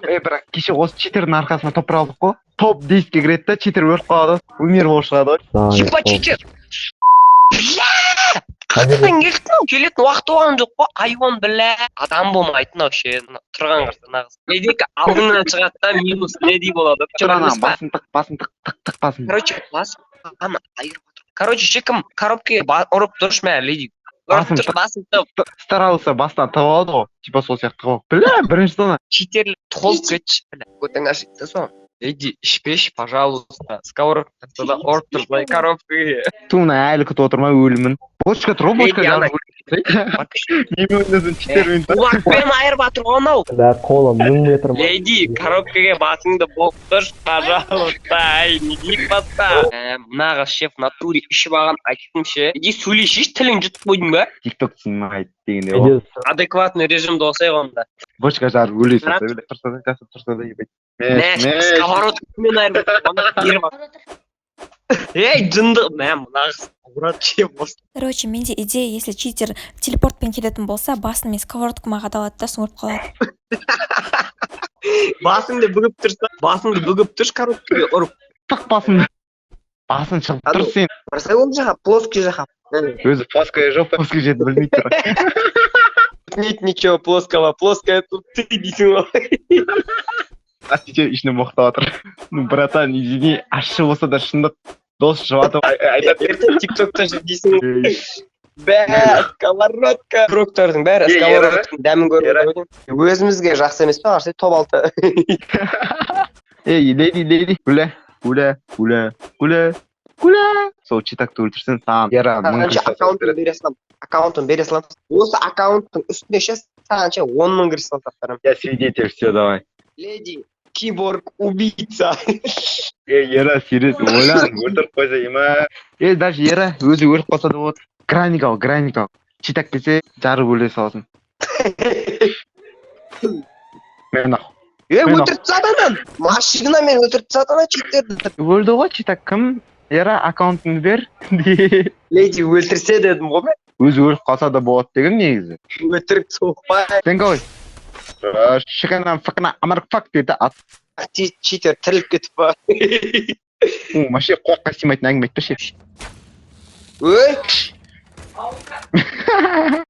бірақ кеше осы читердің арқасында топырақ алдық қой. Топ 10-ге кіреді да, читер өліп қалады. Умер болып шығады ғой. Типа читер. Қайтадан келетін уақыты болған жоқ қой. Айуан бля. Адам болмайтын вообще. Тұрған қырсы нағыз. Ледик алдыңнан шығады да минус леди болады. Басын тық басын. Короче, бас. Ана айырып отыр. Короче, шекім коробкеге ұрып тұршы мә леди. Басын тып. Старался бастан тауып алды ғой. Типа сол сияқты ғой. Бля, бірінші тона. Читерлік толып кетші. Көтің ашықты соң. Леди, ішпеші, пожалуйста. Сковородкада ұрып тұрсай коробкеге. Туына әлі күтіп отырмай өлімін. Бочка тұр, бочка жазып неме ойнасын читер ойын. Кулакпен айырып атыр ғой анау. Да, қолым 1000 метр. Леди, коробкеге басыңды болып тұршы, пожалуйста. Ай, не дейік баста. Мынаға шеф натуре ішіп алған айтқымшы. Леди, сөйлешеш, тілің жұтып қойдың ба? Тикток снимает дегенде ғой. Адекватный режимді осай ғанда. Бочка жарып өлесің. Тұрса да ебет. Сковородкамен айырып атыр. Эй, жынды. Мынағыз. Короче, менде идея, если читер телепортпен келетін болса, басын мен сковородкама қадалады да соң ұрып қалады. Басыңды бүгіп тұршы коробкеге ұрып. Тақ басын шығып тұр сен. Бірсай ол жаға, плоский жаға. Өзі плоская жоқ, плоский жерді білмей тұр. Нет ничего плоского, плоская тут ты дейсің ғой. Астиче ішіне моқтап отыр. Ну, братан, извини, ащы болса да шындық. Дос жауатып айтады. Ертең тиктокта жүр дейсің ғой. Бә, сковородка. Фруктордың бәрі сковородканың дәмін көріп. Өзімізге жақсы емес па, арсай топ алты. Ей, леди, гуля. Сол читакты өлтірсін, саған ера аккаунтын бере салам. Осы аккаунттың үстіне ше сағанша 10 000 кіріс алсақтарым. Я свидетель, все, давай. Леди, киборг, убийца. Ера, серьез, ойлан, өлтіріп қойса ема. Даже ера, өзі өліп қалса да болады. Граник ал. Читак келсе, жарып өле салсын. Мен ақ. Өлтіріп тастадың. Машинамен өлтіріп тастадың читтерді. Өлді ғой, читак кім? Ера, аккаунтыңды бер. Леди өлтірсе дедім ғой мен. Өзі өліп қалса да болады деген негізі. Өлтіріп соқпай. Сен қой. Шығанан фақына амарқ фақ деді ат. Читер тіріліп кетіп ба. Маше қоққа симайтын әңгіме айтты ше. Өй!